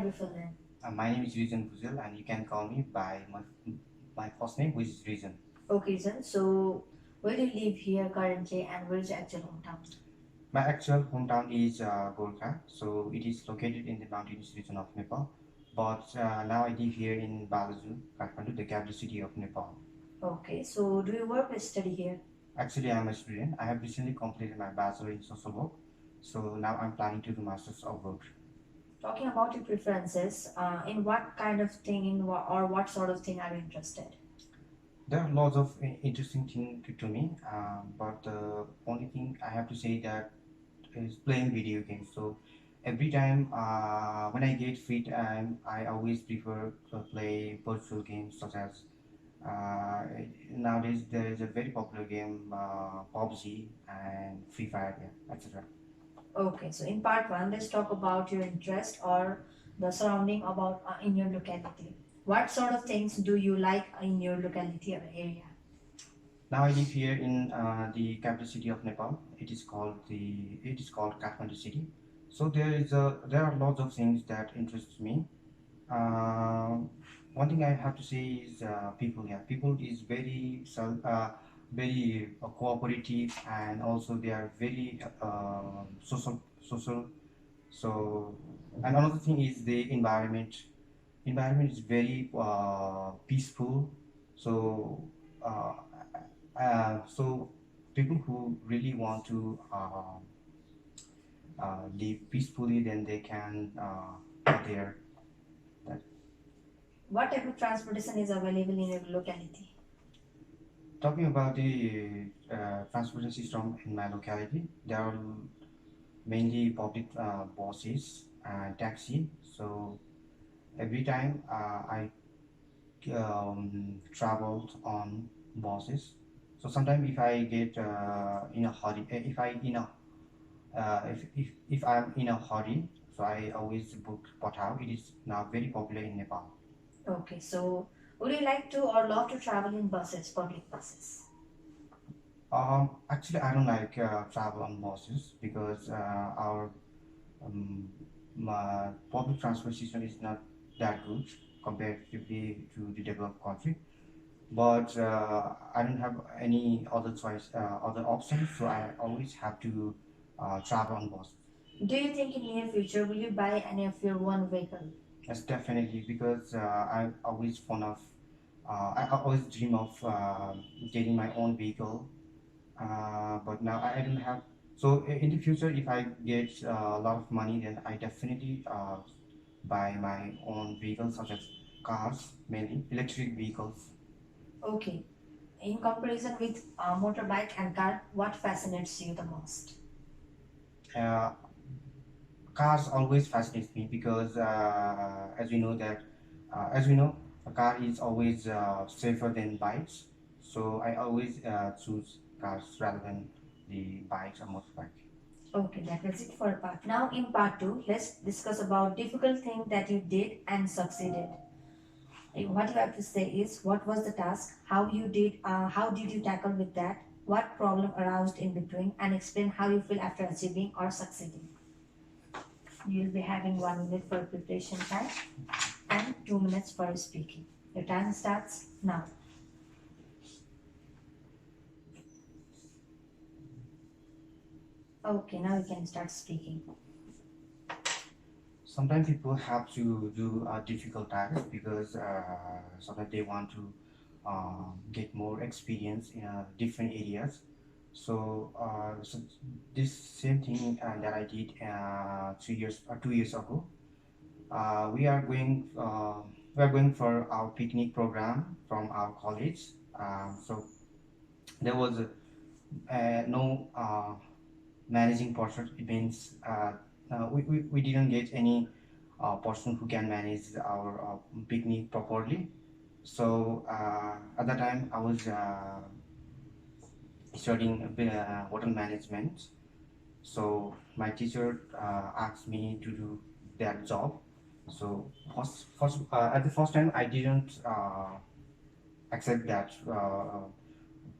your full name? My name is Reason Bhuzel, and you can call me by my first name, which is Reason. Okay, Reason. So, where do you live here currently, and where is your actual hometown? My actual hometown is Gorkha, so it is located in the mountainous region of Nepal. But now I live here in Balaju, Kathmandu, the capital city of Nepal. Okay, so do you work or study here? Actually, I'm a student. I have recently completed my bachelor in social work, so now I'm planning to do masters of work. Talking about your preferences, in what kind of thing or what sort of thing are you interested? There are lots of interesting things to me, but the only thing I have to say that is playing video games. So every time when I get free time, I always prefer to play virtual games such as uh, nowadays there is a very popular game, PUBG and Free Fire, yeah, etc. Okay, so in part one, let's talk about your interest or the surrounding about in your locality. What sort of things do you like in your locality or area? Now I live here in the capital city of Nepal. It is called Kathmandu city. So there are lots of things that interest me. Uh, One thing I have to say is people. Yeah, people is very cooperative, and also they are very social. So, and another thing is the environment. Environment is very peaceful. So, uh, so people who really want to live peacefully, then they can go there. That What type of transportation is available in your locality? Talking about the transportation system in my locality, there are mainly public buses and taxi. So every time I traveled on buses. So sometimes if I get in a hurry, if I'm in a hurry, so I always book Pathao. It is now very popular in Nepal. Okay, so would you like to or love to travel in buses, public buses? Actually, I don't like travel on buses because our public transport system is not that good comparatively to the developed country. But I don't have any other choice, other options, so I always have to travel on bus. Do you think in near future will you buy any of your own vehicle? Yes, definitely, because I always dream of getting my own vehicle, but now I don't have. So in the future, if I get a lot of money, then I definitely buy my own vehicles, such as cars, mainly electric vehicles. Okay, in comparison with motorbike and car, what fascinates you the most? Uh, Cars always fascinates me because as we know, a car is always safer than bikes. So I always choose cars rather than the bikes or motorbike. Okay, that was it for part. Now in part two, let's discuss about difficult thing that you did and succeeded. What you have to say is what was the task, how did you tackle with that, what problem aroused in between, and explain how you feel after achieving or succeeding. You'll be having 1 minute for preparation time and 2 minutes for speaking. Your time starts now. Okay, now you can start speaking. Sometimes people have to do a difficult task because sometimes they want to get more experience in different areas. So this same thing that I did 3 years or 2 years ago. Uh, we are going uh, we are going for our picnic program from our college. So there was no managing person. It means we didn't get any person who can manage our picnic properly. So at that time I was studying hotel management. So my teacher asked me to do that job. So at the first time I didn't accept that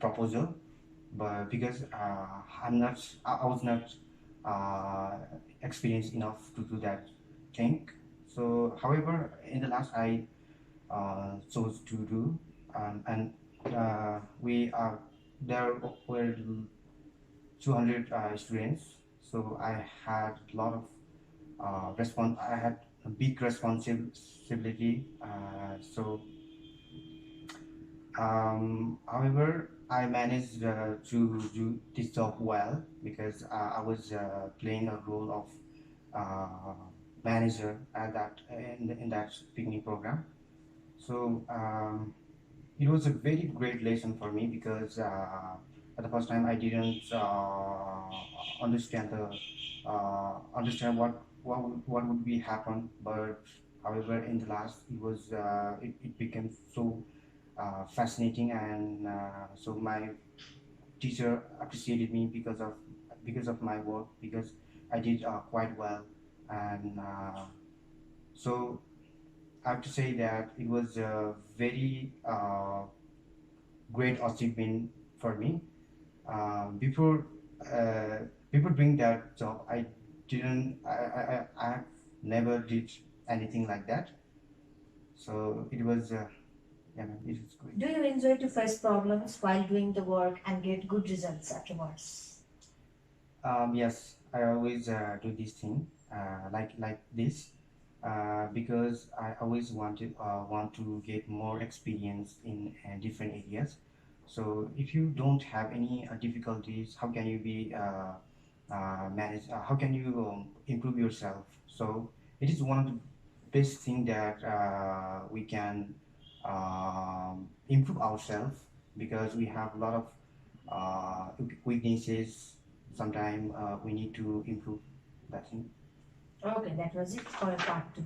proposal, but because I was not uh, experienced enough to do that thing. So, however, in the last I chose to do, and we are there were 200 students. So I had a lot of I had a big responsibility. However, I managed to do this job well because I was playing a role of uh, manager at that in that picnic program. So it was a very great lesson for me because at the first time I didn't understand the understand what would be happen, but however in the last it became so fascinating, and so my teacher appreciated me because of my work, because I did quite well, and so I have to say that it was a very great achievement for me. Before uh, before doing that job, I have never did anything like that. So it was yeah, man, it was great. Do you enjoy to face problems while doing the work and get good results afterwards? Yes, I always do this thing like this because I always want to get more experience in different areas. So if you don't have any difficulties, how can you be manage? How can you improve yourself? So it is one of the best thing that we can improve ourselves, because we have a lot of weaknesses. Sometimes we need to improve that thing. Okay, that was it for part 2.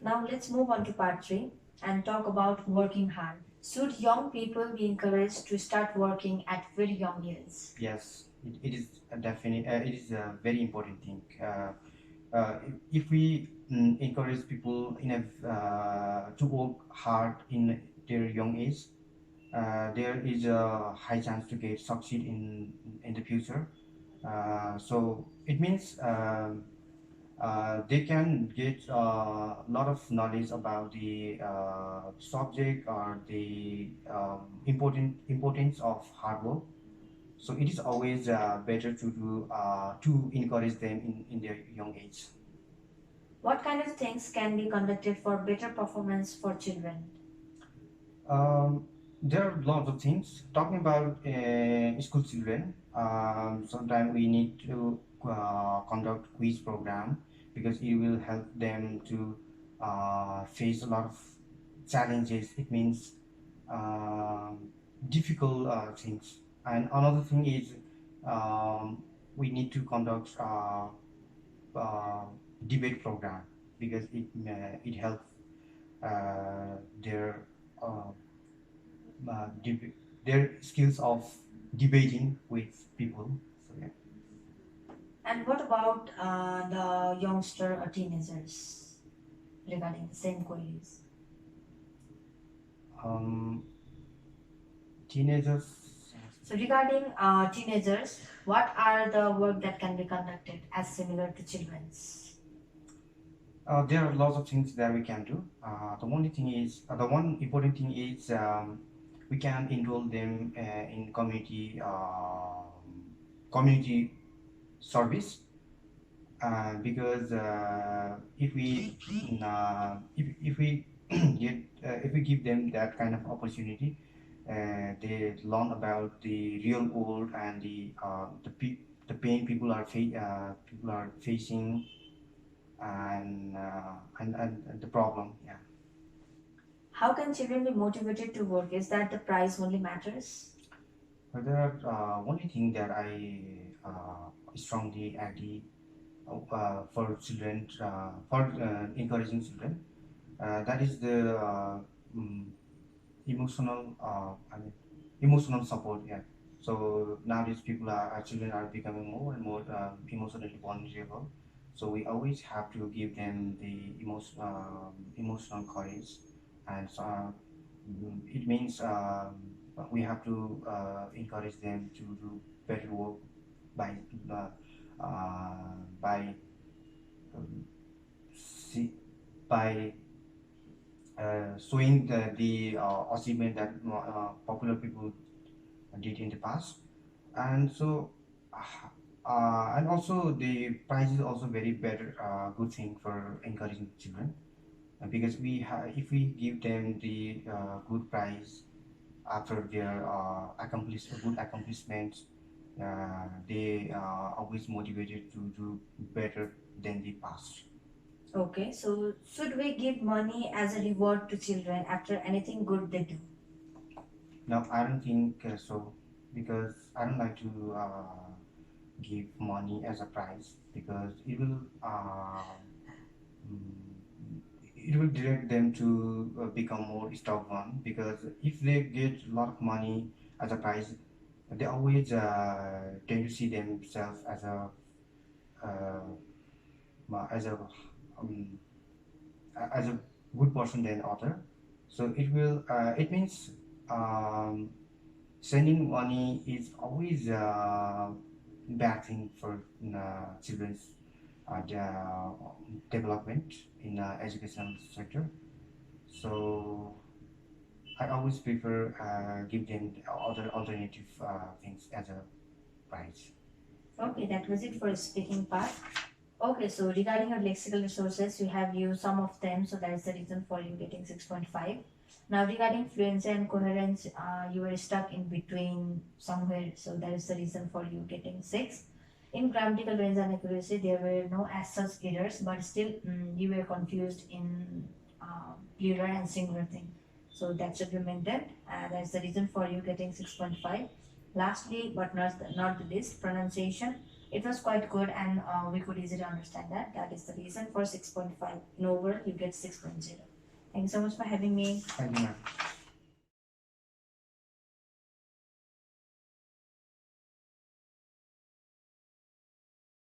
Now let's move on to part 3 and talk about working hard. Should young people be encouraged to start working at very young years? Yes, it is a definite. It is a very important thing. If we encourage people to work hard in their young age, there is a high chance to get succeed in the future. So it means they can get a lot of knowledge about the subject or the importance of hard work. So it is always better to encourage them in their young age. What kind of things can be conducted for better performance for children? Um, there are lots of things. Talking about school children, sometimes we need to conduct quiz program, because it will help them to face a lot of challenges. It means difficult things. And another thing is we need to conduct uh, debate program, because it helps their uh, their skills of debating with people. So yeah. And what about the youngster or teenagers regarding the same queries? Um, Teenagers. So regarding teenagers, what are the work that can be conducted as similar to children's? There are lots of things that we can do. The one important thing is we can enroll them in community service, because if we if we give them that kind of opportunity, they learn about the real world and the pain people are facing, and the problem. Yeah. How can children be motivated to work? Is that the price only matters? But there are only thing that I strongly agree for children, for encouraging children. That is the mm, emotional I mean emotional support. Yeah. So nowadays children are becoming more and more emotionally vulnerable. So we always have to give them the emotional courage, and so, it means we have to encourage them to do better work by uh, by um, by showing the achievement that popular people did in the past. And so and also the prize is also very better good thing for encouraging children. Because if we give them the good prize after their good accomplishments, they are always motivated to do better than the past. Okay, so should we give money as a reward to children after anything good they do? No, I don't think so, because I don't like to give money as a prize, because it will direct them to become more stubborn. Because if they get a lot of money as a prize, they always tend to see themselves uh, as a um, as a good person than other. So it means um, sending money is always a bad thing for children's development in educational sector. So I always prefer give them other alternative things as a prize. Okay, that was it for speaking part. Okay, so regarding your lexical resources, you have used some of them, so that is the reason for you getting 6.5. Now, regarding fluency and coherence, you were stuck in between somewhere, so that is the reason for you getting 6. In grammatical range and accuracy, there were no as such errors, but still you were confused in plural and singular thing. So that should be maintained. That's the reason for you getting 6.5. Lastly, but not the least, pronunciation. It was quite good and we could easily understand that. That is the reason for 6.5. In overall, you get 6.0. Thank you so much for having me. Thank you, ma'am.